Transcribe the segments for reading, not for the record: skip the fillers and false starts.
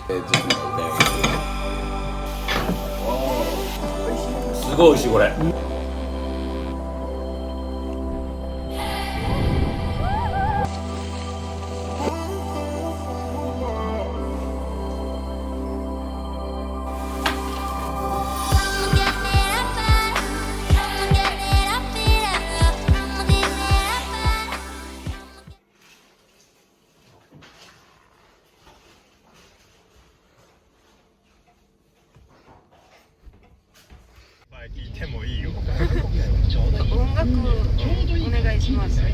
すごい美味しいこれ。聞いてもいいよ。音楽お願いします。行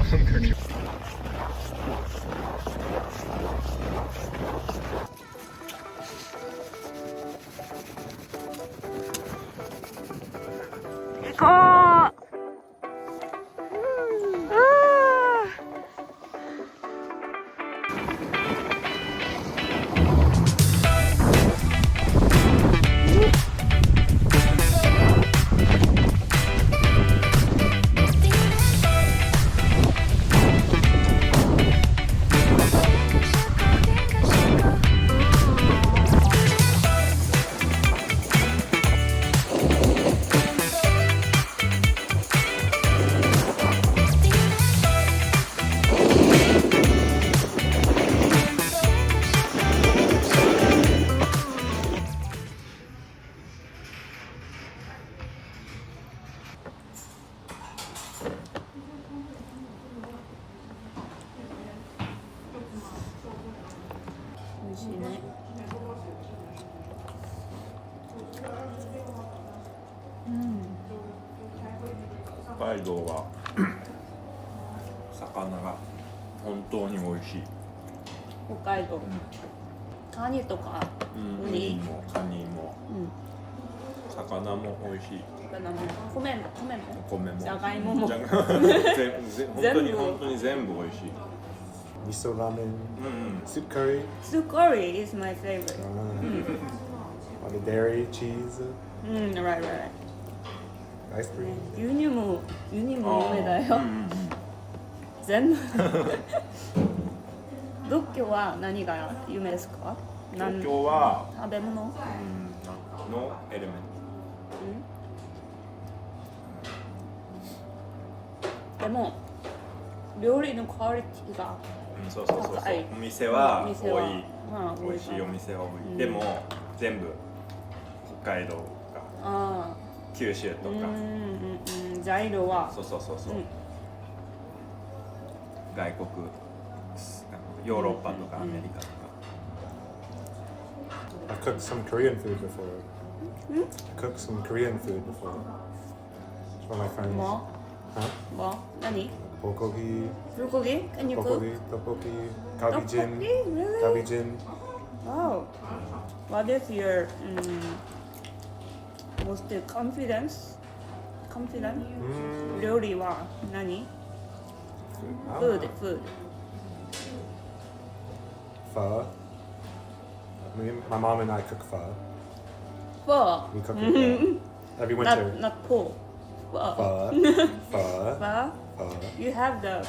こう。美味しいね。北海道は魚が本当に美味しい。北海道。カニとかウウニニもカニも魚も美味しい。魚も米もお米もじゃがいもも本当に全部美味しい。Miso ramen, soup curry, Soup curry is my favorite. all the dairy, cheese, Right, right. ice cream. 輸入も有名だよ。全部。仏教は何が有名ですか？東京は食べ物？のエレメンでも料理のクオリティがト。そうそうそうそう。お店は多い。美味しいお店は多い。でも全部北海道か九州とか。材料はそう。外国、ヨーロッパとかアメリカとか。I cooked some Korean food before. I cooked some Korean food before. For my friends. も Huh? も何？ Bulgogi, Bulgogi? Can you cook? tteokbokki, gabijin, Tteokbokki? Really? gabijin. Wow. What is your most confident? 料理は何？ Food. Pho. My mom and I cook pho. Pho. We cook it every winter. Not po. Pho. Pho. Pho. Pho. You have the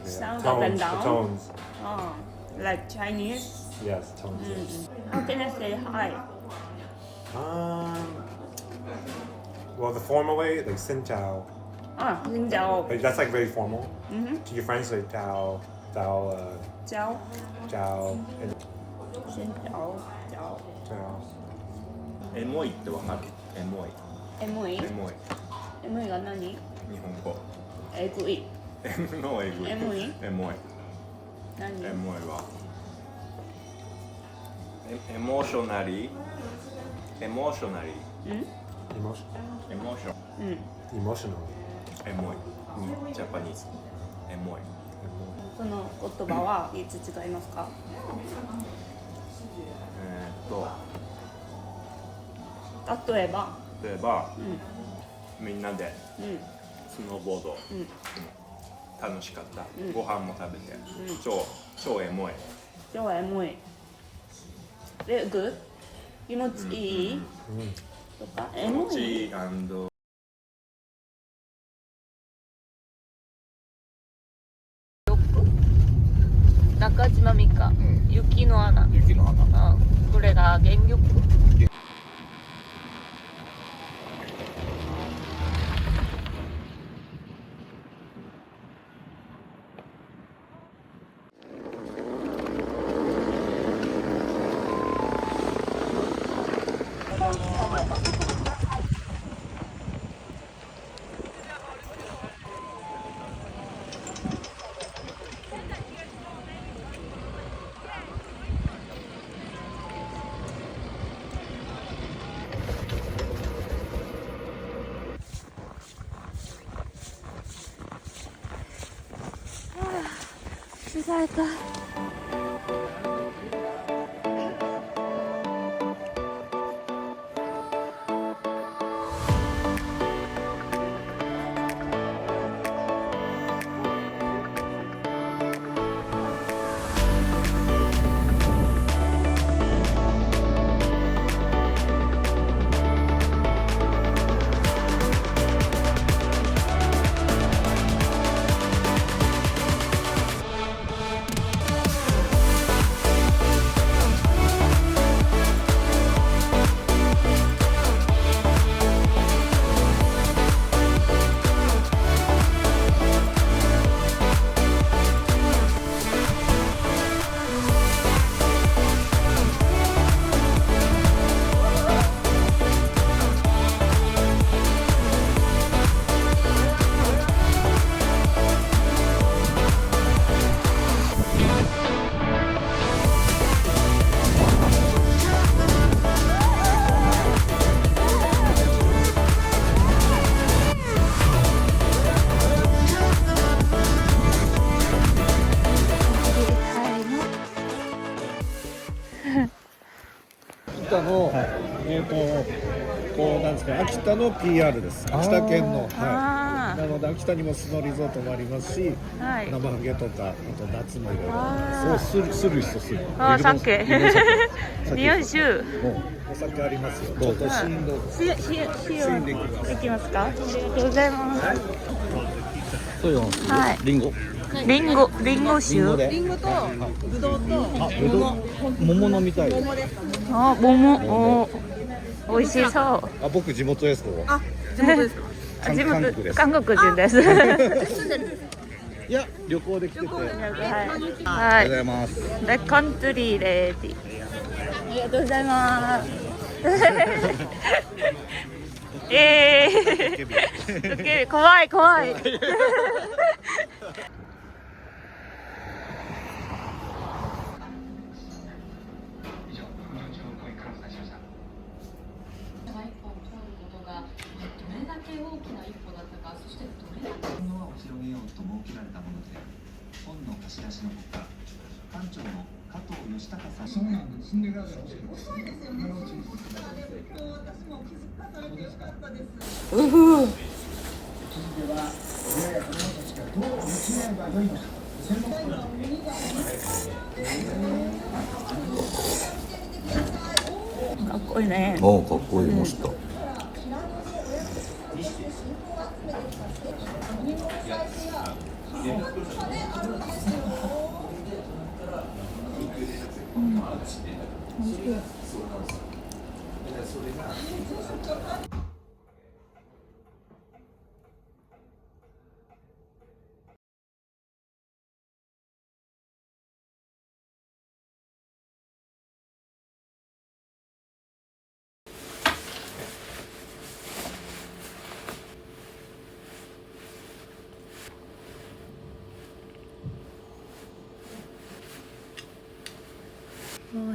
Yeah. sound up and Tones. The down. tones. Oh, like Chinese. Yes, tones. Yes. How can I say hi? Well, the formal way, like Xin Chao. Xin chào. Like, that's like very formal. To your friends, like Tao, Chào. Chao, and Xin chào. Chào. Chao. エモいってわかる？エモい。エモい？エモい。エモいが何？日本語。えぐい。のエグい。エモい？エモい。何？エモいは。エモーショナリー。エモーショナリー。Emotion. エモーション。Emotional. エモい。ジャパニーズ。エモい。その言葉はいつ違いますか？例えば、みんなでスノーボード、楽しかった、ご飯も食べて、超エモい。超エモい。で、good？気持ちいい？とか、エモい？中島美嘉、雪の穴。雪の花。これか原玉。疲れた。秋田の、こうなんですか、秋田の PR です。秋田県の、はい。なので秋田にもスノーリゾートもありますし、はい、生ハゲとか、あと夏もいろいろ。そう、する人する。あ、酒。日本酒。お酒ありますよ。ちょっとシーンでいきますか。ありがとうございます。そうよ。はい。リンゴ酒。リンゴとブドウと桃のみたいです。あ、桃。お、美味しそう。あ、僕地元です。あ、地元ですか。韓国人です。いや、旅行で来てて。はい。ありがとうございます。The country lady。ありがとうございます。怖い。広げようと設けられたもので、本の貸し出しのほか、館長の加藤義孝さん。そうなんです。住んでください。そうですよね。私も気づかされてよかったです。続いては、子供たちがどう向き合えばよいのか。専門家の耳がかっこいいね。おお、かっこいい、ました。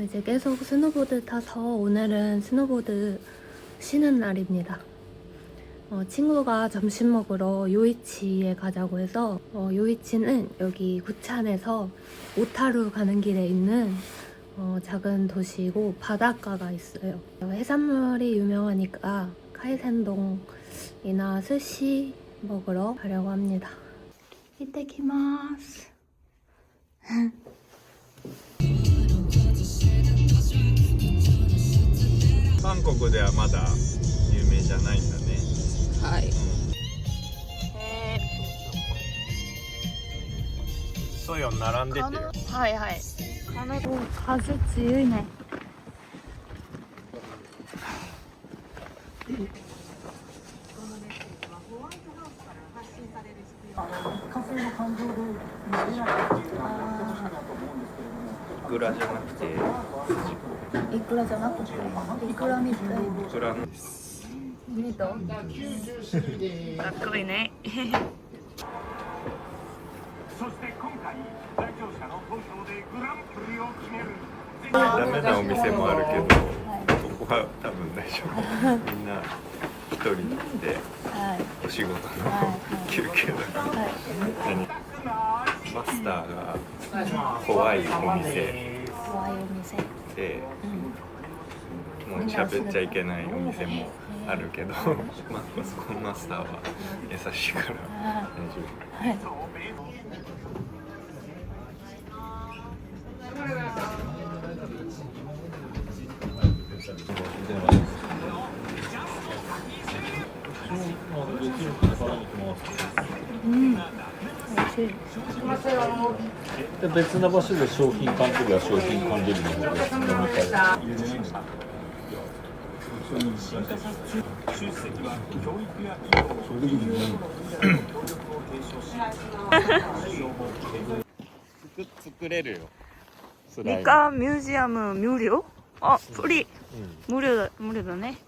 이제 계속 스노보드 타서 오늘은 스노보드 쉬는 날입니다. 친구가 점심 먹으러 요이치에 가자고 해서 요이치는 여기 구찬에서 오타루 가는 길에 있는 작은 도시이고 바닷가가 있어요. 해산물이 유명하니까 카이센동이나 스시 먹으러 가려고 합니다. 이때키마스. 韓国ではまだ有名じゃないんだね。はい。そうよ、並んでてよ。はい。風強いね。イクラじゃなくていくらじゃなくていくらみたいイクラですミトかっこいいねダメなお店もあるけど、ここは多分大丈夫。みんな一人でお仕事の休憩だから。マスターが怖いお店で、もう喋っちゃいけないお店もあるけど、そこのマスターは優しいから大丈夫。で別な場所で商品管理は商品管理部の方で飲み会作れるよ。ミカミュージアム無料？あ、フリー。無料だね。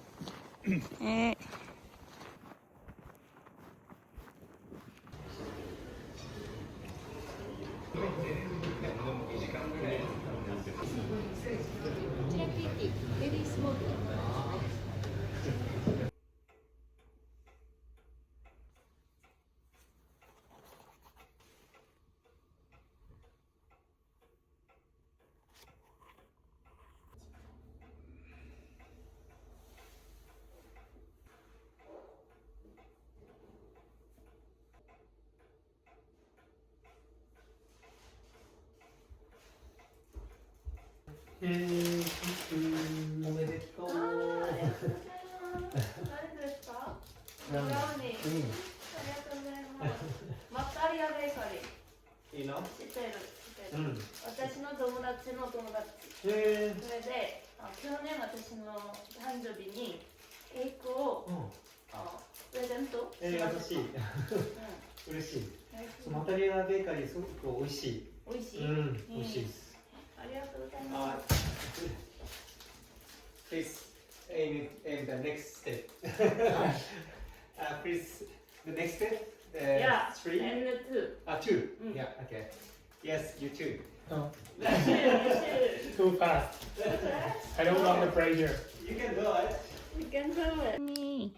おめでとう。何ですか？ブラウニー。ありがとうございます。マッタリアベーカリー。いいの？知ってる。私の友達の友達。それで、去年私の誕生日にケークをプレゼントしました。嬉しい。マッタリアベーカリーすごく美味しい。美味しい。美味しいです。ありがとうございます。Please aim the next step. Please the next step. Yeah. 3 and 2. 2. Yeah. Okay. Yes, you too. Too fast. I don't want the pressure. You can do it. You can do it. Me.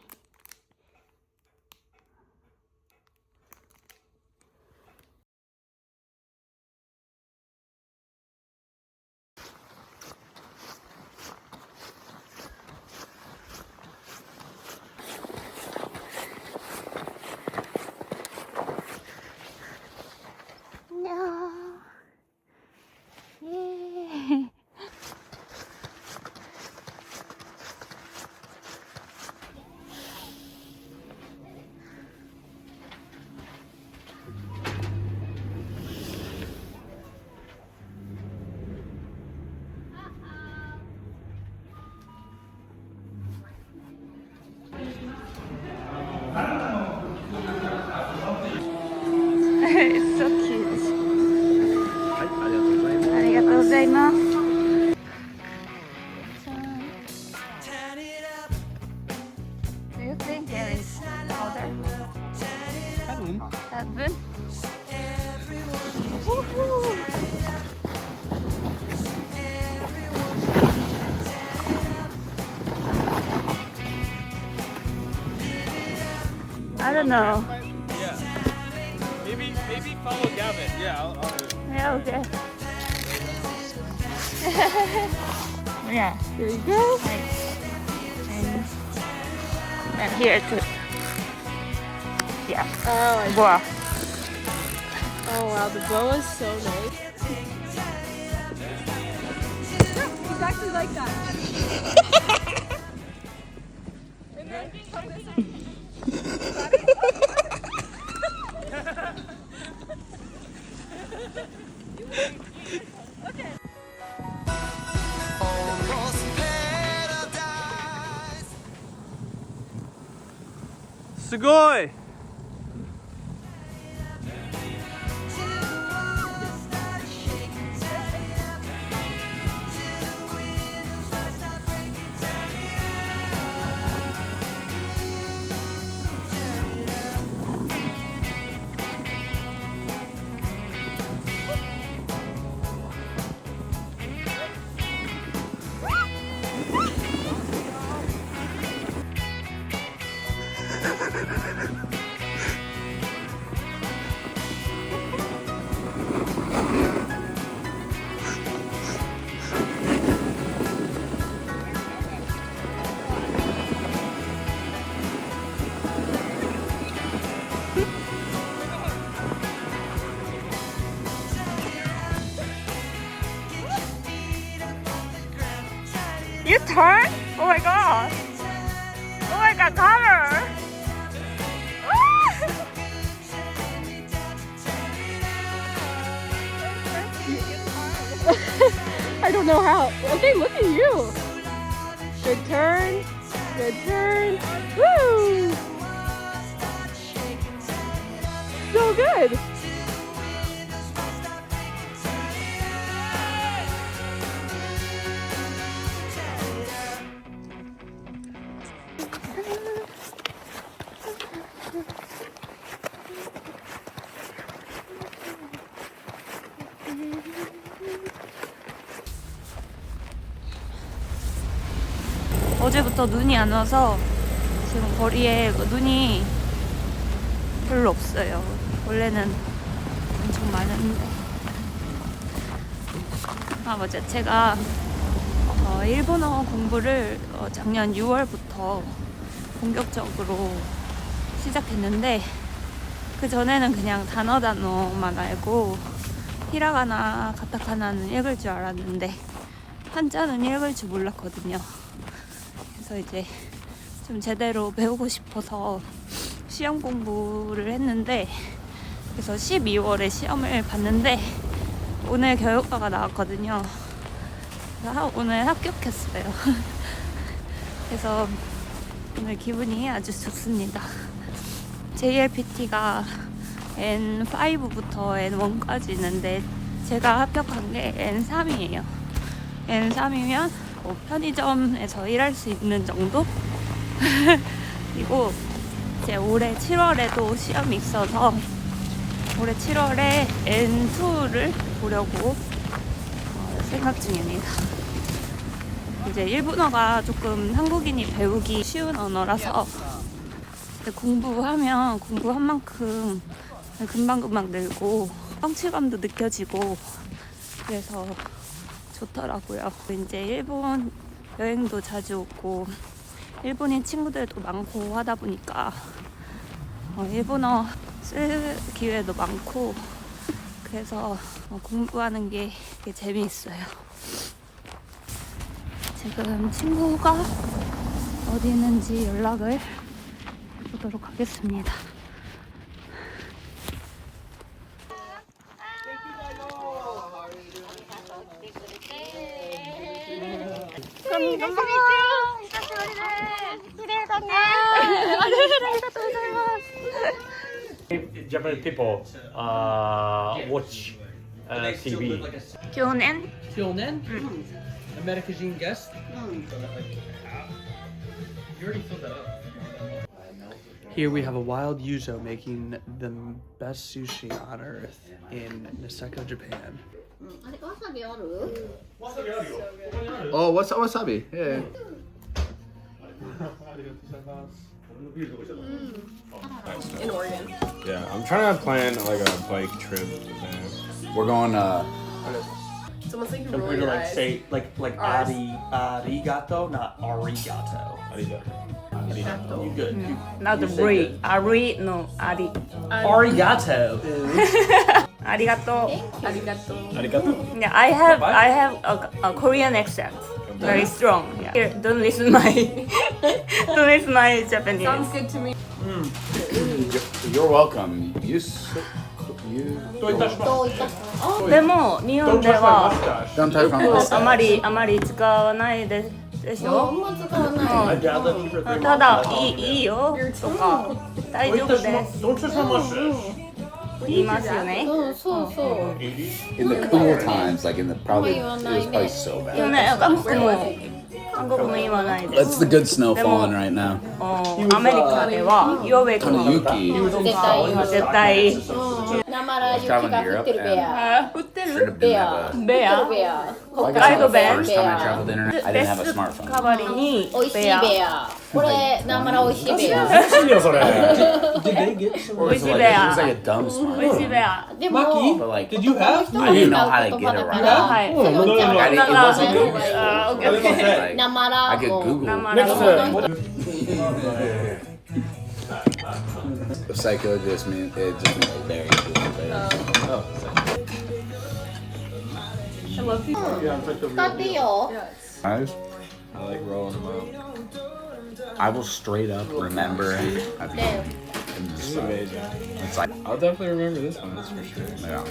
It's so cute. はい、ありがとうございます。ありがとうございます。Do you think there is other? Seven? Woohoo! I don't know. Yeah. Maybe follow Gavin. Yeah, I'll do it. Yeah, okay. Yeah, there you go. And here too. Yeah. Oh, Boa. Oh wow, the bow is so nice. Exactly like that. Sugoi! You turn? Oh my god. Oh my god, Connor. I don't know how. Okay, look at you. Good turn. Good turn. Woo! So good. 어제부터 눈이 안 와서 지금 거리에 눈이 별로 없어요. 원래는 엄청 많은데. 아 맞아, 제가 일본어 공부를 작년 6월부터 본격적으로 시작했는데 그 전에는 그냥 단어만 알고 히라가나 가타카나는 읽을 줄 알았는데 한자는 읽을 줄 몰랐거든요. 그래서 이제 좀 제대로 배우고 싶어서 시험 공부를 했는데, 그래서 12월에 시험을 봤는데 오늘 결과가 나왔거든요. 그래서 오늘 합격했어요. 그래서 오늘 기분이 아주 좋습니다. JLPT가 N5부터 N1까지 있는데 제가 합격한 게 N3이에요. N3이면 뭐 편의점에서 일할 수 있는 정도? 그리고 이제 올해 7월에도 시험이 있어서 올해 7월에 N2를 보려고 생각 중입니다. 이제 일본어가 조금 한국인이 배우기 쉬운 언어라서 공부하면 공부한 만큼 금방금방 늘고 성취감도 느껴지고 그래서 좋더라고요. 이제 일본 여행도 자주 오고 일본인 친구들도 많고 하다 보니까 일본어 쓸 기회도 많고 그래서 공부하는 게 되게 재미있어요. 지금 친구가 어디 있는지 연락을 해보도록 하겠습니다. Japanese people watch TV. 교낸? Kyonen? America's Gene Guest? Here we have a wild yuzo making the best sushi on earth in Niseko, Japan. Oh, what's wasabi? Yeah. In Oregon. Yeah, I'm trying to plan like a bike trip there. We're going Someone's like Feel roll free to your like eyes. say like Ours. arigato, not arigato. You good? You, Not you the say Ari. good. Ari, no, Ari. Arigato is Arigato. Arigato. Yeah, I have a Korean accent. Very strong. Yeah. Here, don't listen my don't listen my Japanese. Sounds good to me. You're welcome. You. でも日本では Don't touch my mustache. あまり使わないでしょ。あんま使わない。 I'd rather keep it ただいいよとか大丈夫です Don't touch my mustache. 言いますよね。そうそう。 In the cool times, like in the probably, it was probably so でも bad. ね、韓国も言わないで That's す。 the good snow falling right now. アメリカではヨーベクとか Tanuyuki. 絶対なまら雪が降ってるベア。売ってる Should have ベ been ア。 have ベアベア。 a. 北海道 The 弁 first time I traveled internet, I ベ didn't have a ス smartphone. 代わりに美味しいベアベア。これなまら美味しいベア。 Did they get some? Where's So the like, bear? it was like a dumb 美味しい smartphone. ベア でも But like, Did you have? I didn't know how to get it right. はい それをちゃんと It wasn't Google. あー、オッケーオッケー Like, なまら I could も Google. 生ラブ Psycho just means it just means like very cool. 使っていいよ。 Guys, I like rolling them out. I will straight up remember. This is amazing. It's like I'll definitely remember this one. That's for sure. yeah.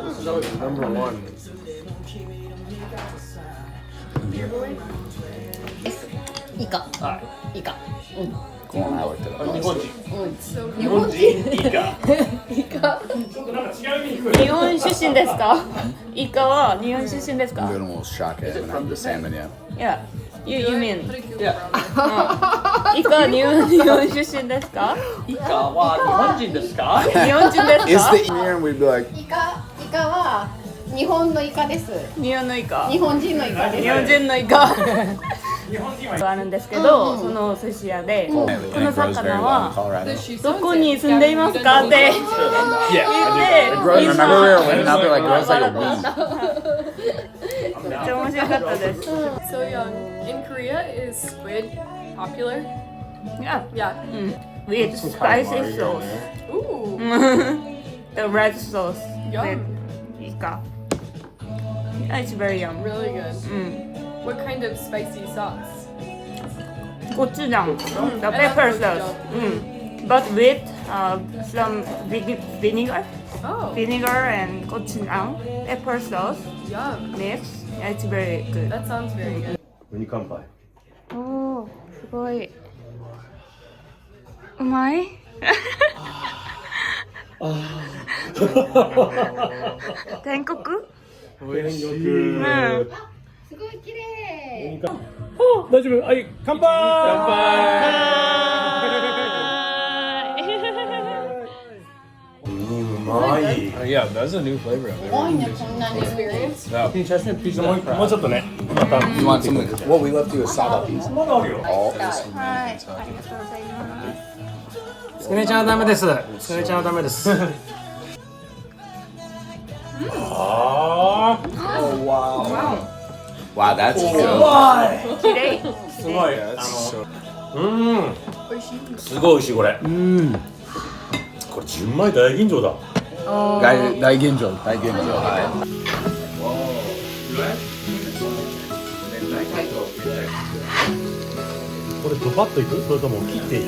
This is always number one. イカ。イカ。Go on, I like that. 日本人。日本人。イカ。イカ。日本出身ですか？イカは日本出身ですか？ I'm getting a little shock at when I have the salmon yet. Yeah. You mean? Yeah. イカは日本出身ですか？イカは日本人ですか？日本人です Is か？ the here and we'd be like, イカは日本のイカです。日本のイカ。日本人のイカです。日本人のイカ。あるんですけど、その寿司屋で、この魚はどこに住んでいますかって言って、remember we were living out there like grows like a weed. めっちゃ面白かったです。 So young. In Korea, is squid popular? Yeah. Yeah. With spicy sauce. Ooh. The red sauce Yum. with ica. Yeah, it's very yum. Really good. What kind of spicy sauce? Gochujang, the I pepper love sauce. gochujang. But with some vinegar. Oh. Vinegar and gochujang, pepper sauce Yum. mix. Yeah, it's very good. That sounds very good. When you come by. おー、すごい。うまい？天国？おいしい。うん。すごい綺麗。大丈夫。はい、乾杯。うまい。Yeah, that's a new flavor I've 多 never いね、こんなに。もうちょっとね。また。 You want something? What we left you is saba pizza. まだあるよ。 All this. はい、ありがとうございます。つくねちゃんはダメです。つくねちゃんはダメです。ああ。Oh wow. Wow, that's good. 綺麗。すごい。すごい美味しいこれ。これ純米大吟醸だ。大吟醸、大吟醸。はい。これドバッといく？それとも切っていく？